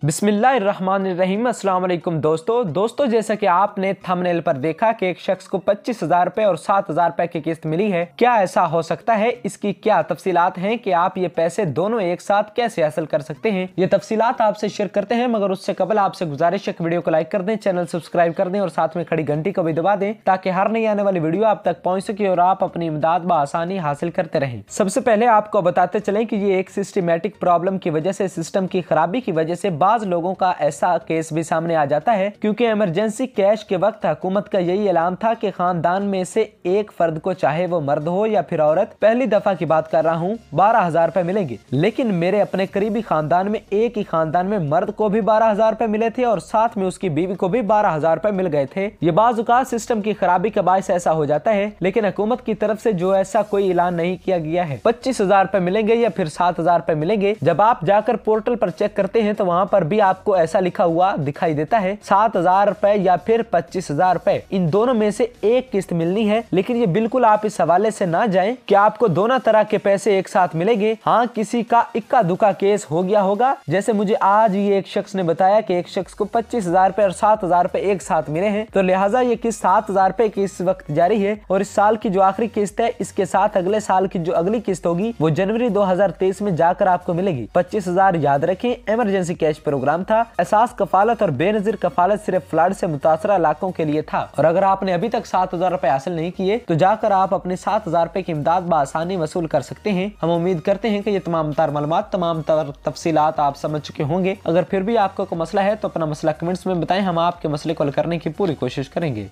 बिस्मिल्लाहिर्रहमानिर्रहीम। अस्सलाम वालेकुम दोस्तों जैसा कि आपने थंबनेल पर देखा कि एक शख्स को 25,000 रुपए और 7,000 रुपए की किस्त मिली है। क्या ऐसा हो सकता है? इसकी क्या तफसीलात हैं कि आप ये पैसे दोनों एक साथ कैसे हासिल कर सकते हैं? ये तफसीलात आपसे शेयर करते हैं, मगर उससे कबल आपसे गुजारिश है कि वीडियो को लाइक कर दें, चैनल सब्सक्राइब कर दें और साथ में खड़ी घंटी को भी दबा दें ताकि हर नई आने वाली वीडियो आप तक पहुंच सके और आप अपनी इमदाद बआसानी हासिल करते रहें। सबसे पहले आपको बताते चलें कि ये एक सिस्टमैटिक प्रॉब्लम की वजह से, सिस्टम की खराबी की वजह से बाज लोगों का ऐसा केस भी सामने आ जाता है, क्योंकि इमरजेंसी कैश के वक्त हुकूमत का यही ऐलान था कि खानदान में से एक फर्द को, चाहे वो मर्द हो या फिर औरत, पहली दफा की बात कर रहा हूँ, 12,000 रुपए मिलेंगे। लेकिन मेरे अपने करीबी खानदान में, एक ही खानदान में मर्द को भी 12,000 रुपए मिले थे और साथ में उसकी बीवी को भी 12,000 रुपए मिल गए थे। ये बाज़ औक़ात सिस्टम की खराबी का बायस ऐसा हो जाता है, लेकिन हुकूमत की तरफ से जो ऐसा कोई ऐलान नहीं किया गया है। 25,000 रुपए मिलेंगे या फिर 7,000 रुपए मिलेंगे, जब आप जाकर पोर्टल पर चेक करते हैं तो वहाँ पर भी आपको ऐसा लिखा हुआ दिखाई देता है 7,000 रुपए या फिर 25,000 रुपए, इन दोनों में से एक किस्त मिलनी है। लेकिन ये बिल्कुल आप इस हवाले से ना जाएं कि आपको दोनों तरह के पैसे एक साथ मिलेंगे। हाँ, किसी का इक्का दुक्का केस हो गया होगा, जैसे मुझे आज ये एक शख्स ने बताया कि एक शख्स को 25,000 रुपए और 7,000 रुपए एक साथ मिले हैं, तो लिहाजा ये किस्त 7,000 रुपए की इस वक्त जारी है और इस साल की जो आखिरी किस्त है, इसके साथ अगले साल की जो अगली किस्त होगी वो जनवरी 2023 में जाकर आपको मिलेगी। 25,000 याद रखें, इमरजेंसी कैश प्रोग्राम था। एहसास कफालत और बेनजीर कफालत सिर्फ फ्लड से मुतासरा इलाकों के लिए था, और अगर आपने अभी तक 7,000 रुपए हासिल नहीं किए तो जाकर आप अपने 7,000 रुपए की इमदाद बआसानी वसूल कर सकते हैं। हम उम्मीद करते हैं कि ये तमाम मालूमात, तमाम तफसीलात आप समझ चुके होंगे। अगर फिर भी आपको कोई मसला है तो अपना मसला कमेंट्स में बताएं, हम आपके मसले को हल करने की पूरी कोशिश करेंगे।